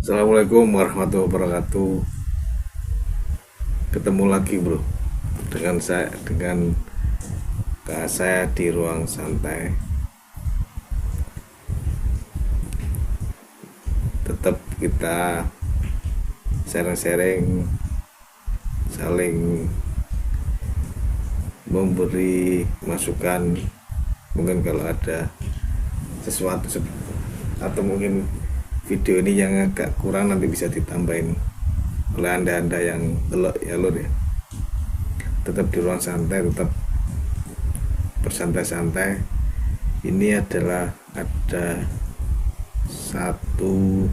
Assalamualaikum warahmatullahi wabarakatuh. Ketemu lagi bro dengan saya di ruang santai. Tetap kita sharing-sharing, saling memberi masukan. Mungkin kalau ada sesuatu atau mungkin video ini yang agak kurang nanti bisa ditambahin oleh anda yang telok ya lur ya. Tetap di ruang santai, tetap bersantai-santai. Ini adalah ada satu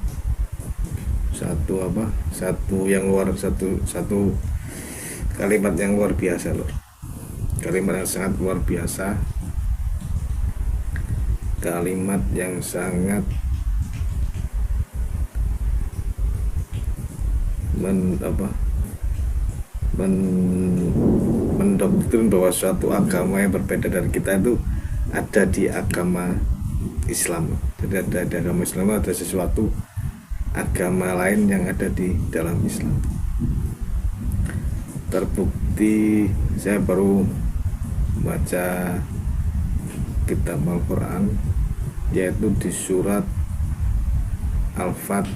kalimat yang luar biasa lur. Kalimat yang sangat luar biasa, kalimat yang sangat mendoktrin bahwa suatu agama yang berbeda dari kita itu ada di agama Islam. Jadi ada di agama Islam ada sesuatu agama lain yang ada di dalam Islam. Terbukti saya baru baca kitab Al-Quran, yaitu di surat Al-Fat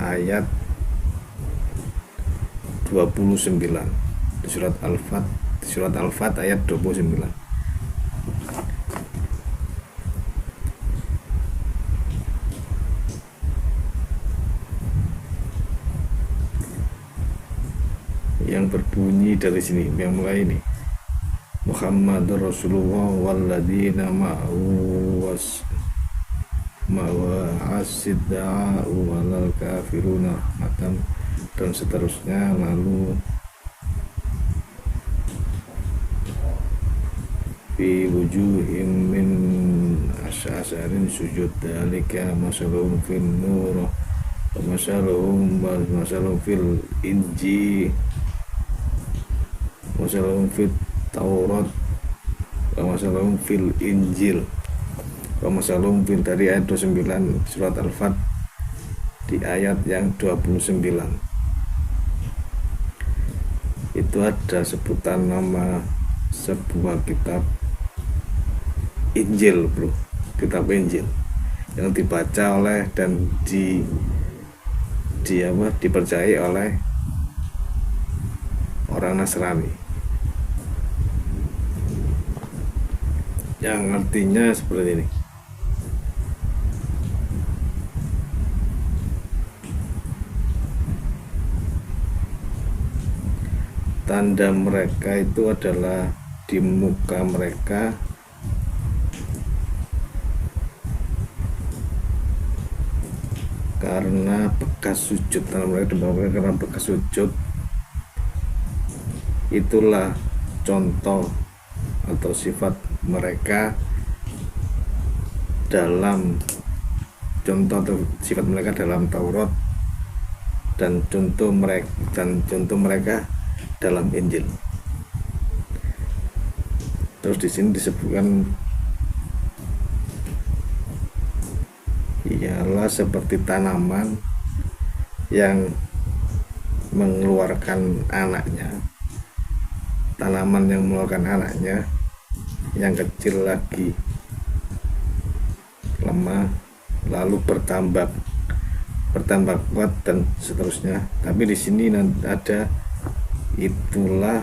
ayat 29. Di surat Al-Fat ayat 29. Yang berbunyi dari sini, yang mulai ini, Muhammadur Rasulullah walladzina ma'ahu wasidda'u walal kafiruna rahmatan, dan seterusnya. Lalu fi wujuhim min asyasarin sujud dalika masalahum fil nur wa masalahum fil inji masalahum fit taurat wa masalahum fil injil wa masalahum fil, dari ayat 29 surat Al-Fat di ayat yang 29 itu ada sebutan nama sebuah kitab Injil bro, kitab Injil yang dibaca oleh dan dipercayai oleh orang Nasrani, yang artinya seperti ini. Tanda mereka itu adalah di muka mereka karena bekas sujud. Tanda mereka di muka mereka karena bekas sujud. Itulah contoh atau sifat mereka dalam Taurat, dan contoh mereka dalam Injil. Terus di sini disebutkan ialah seperti tanaman yang mengeluarkan anaknya, yang kecil lagi lemah, lalu bertambah kuat dan seterusnya. Tapi di sini ada itulah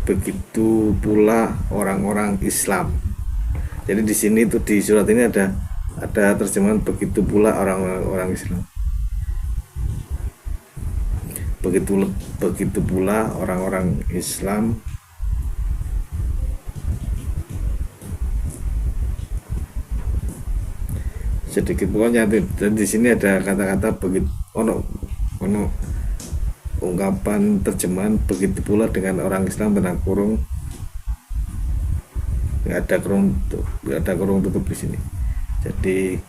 begitu pula orang-orang Islam. Jadi di sini itu di surat ini ada terjemahan begitu pula orang-orang Islam. Begitu pula orang-orang Islam sedikit pokoknya. Dan di sini ada kata-kata begitu, ono ungkapan terjemahan begitu pula dengan orang Islam dengan kurung, nggak ada kurung tutup di sini. Jadi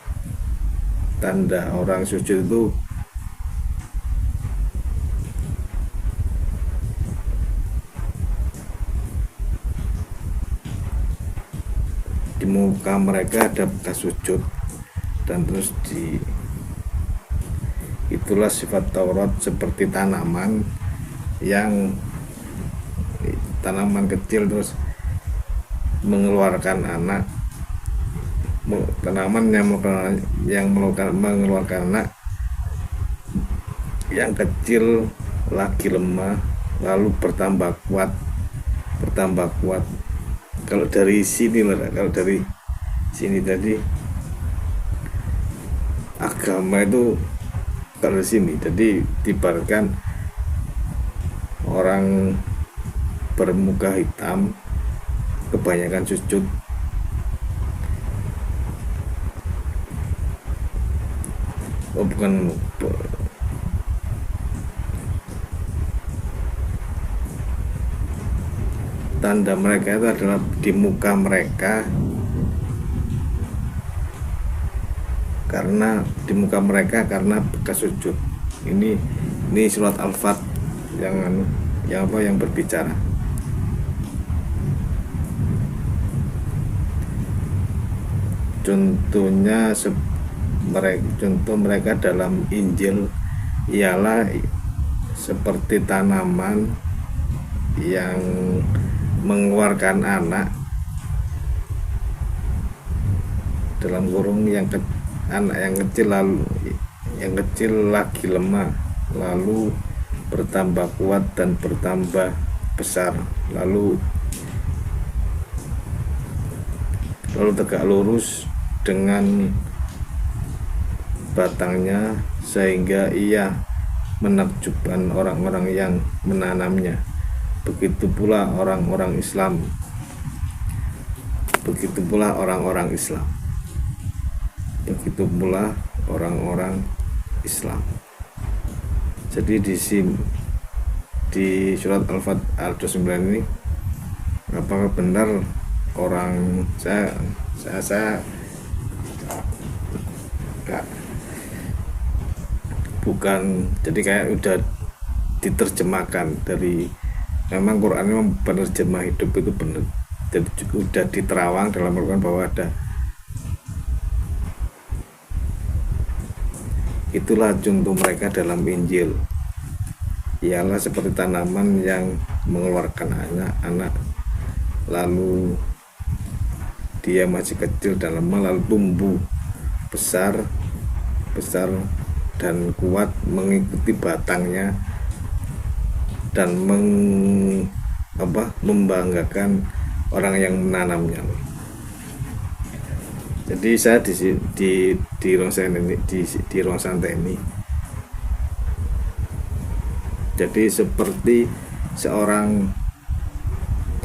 tanda orang sujud itu muka mereka ada bekas sujud, dan terus itulah sifat Taurat seperti tanaman kecil terus mengeluarkan anak, tanaman yang mengeluarkan anak yang kecil lagi lemah lalu bertambah kuat. Kalau dari sini tadi agama itu kalau sini jadi diibaratkan orang bermuka hitam kebanyakan sujud, bukan tanda mereka itu adalah di muka mereka, karena bekas sujud. Ini surat Al-Fat yang berbicara. Contoh mereka dalam Injil ialah seperti tanaman yang mengeluarkan anak, dalam kurung anak yang kecil lagi lemah lalu bertambah kuat dan bertambah besar, lalu tegak lurus dengan batangnya sehingga ia menakjubkan orang-orang yang menanamnya. Begitu pula orang-orang Islam. Jadi di surat Al-Fat Al-29 ini, apakah benar orang saya bukan, jadi kayak udah diterjemahkan dari, memang Quran memang penerjemah hidup itu benar, jadi udah diterawang dalam Al-Quran bahwa ada. Itulah contoh mereka dalam Injil, ialah seperti tanaman yang mengeluarkan anak, lalu dia masih kecil dan lemah, lalu tumbuh besar dan kuat mengikuti batangnya dan membanggakan orang yang menanamnya. Jadi saya di ruang santai ini jadi seperti seorang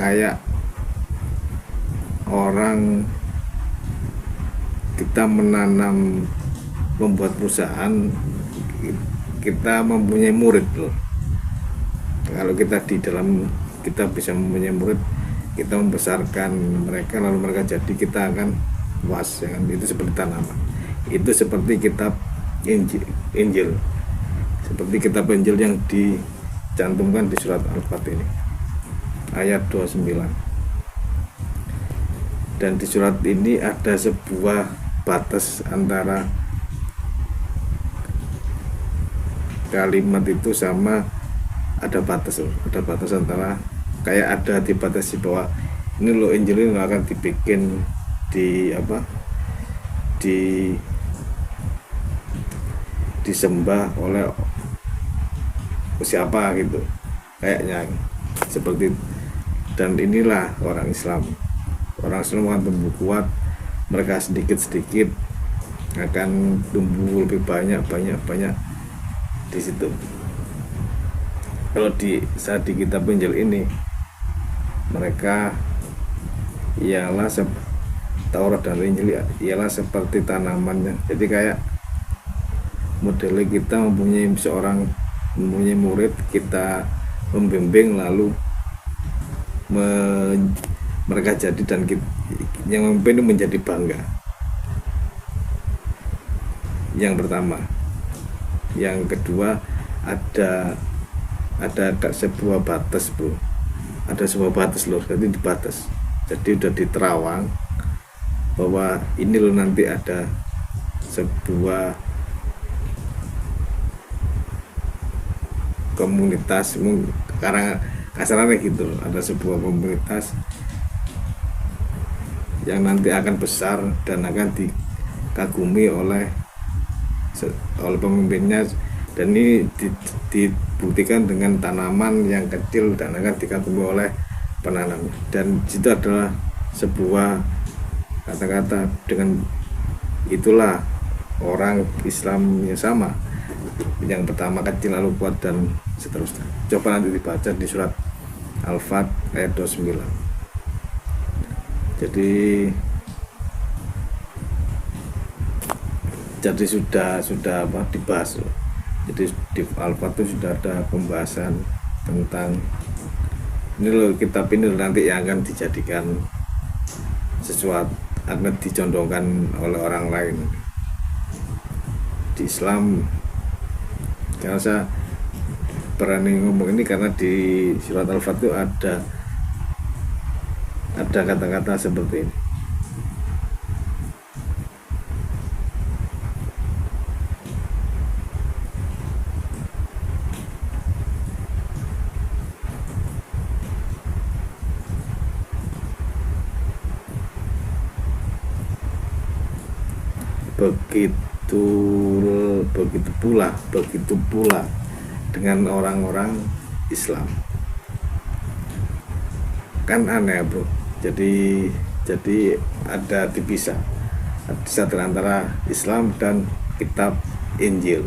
kayak orang kita membuat perusahaan, kita mempunyai murid loh. Kalau kita kita bisa mempunyai murid, kita membesarkan mereka, lalu mereka jadi, kita akan puas, ya kan? Itu seperti tanaman. Itu seperti kitab Injil. Seperti kitab Injil yang dicantumkan di surat Al-Fat ini, ayat 29. Dan di surat ini ada sebuah batas antara kalimat itu sama, ada batas antara, kayak ada dibatasi bahwa ini loh Injil ini akan dibikin disembah oleh siapa gitu, kayaknya seperti. Dan inilah orang Islam akan tumbuh kuat, mereka sedikit-sedikit akan tumbuh lebih banyak di situ. Kalau saat di kitab Injil ini, mereka ialah Taurat dan Injil ialah seperti tanamannya. Jadi kayak modelnya kita mempunyai murid, kita membimbing, lalu mereka jadi, dan yang memimpin menjadi bangga. Yang pertama. Yang kedua, ada sebuah batas, bro. Ada sebuah batas loh, jadi dibatas. Jadi udah diterawang bahwa ini loh nanti ada sebuah komunitas, karena kasarnya gitu loh, ada sebuah komunitas yang nanti akan besar dan akan dikagumi oleh pemimpinnya, dan ini dibuktikan dengan tanaman yang kecil dan akan dikagumi oleh penanamnya. Dan itu adalah sebuah kata-kata, dengan itulah orang Islam yang sama, yang pertama kecil lalu kuat dan seterusnya. Coba nanti dibaca di surat Al-Fat ayat 29. Jadi sudah apa dibahas loh. Jadi di Al-Fat itu sudah ada pembahasan tentang ini loh, kitab ini loh nanti yang akan dijadikan sesuatu, akan dicondongkan oleh orang lain di Islam. Karena saya berani ngomong ini karena di surat Al-Fat itu ada kata-kata seperti ini. Begitu pula dengan orang-orang Islam. Kan aneh bro, jadi ada dipisah antara Islam dan kitab Injil.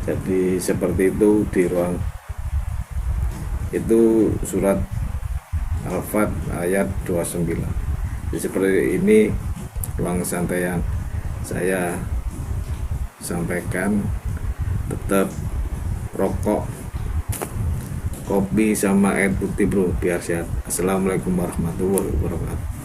Jadi seperti itu di ruang itu surat Al-Fat ayat 29. Jadi seperti ini ruang santai yang saya sampaikan. Tetap rokok, kopi sama air putih bro, biar sehat. Assalamualaikum warahmatullahi wabarakatuh.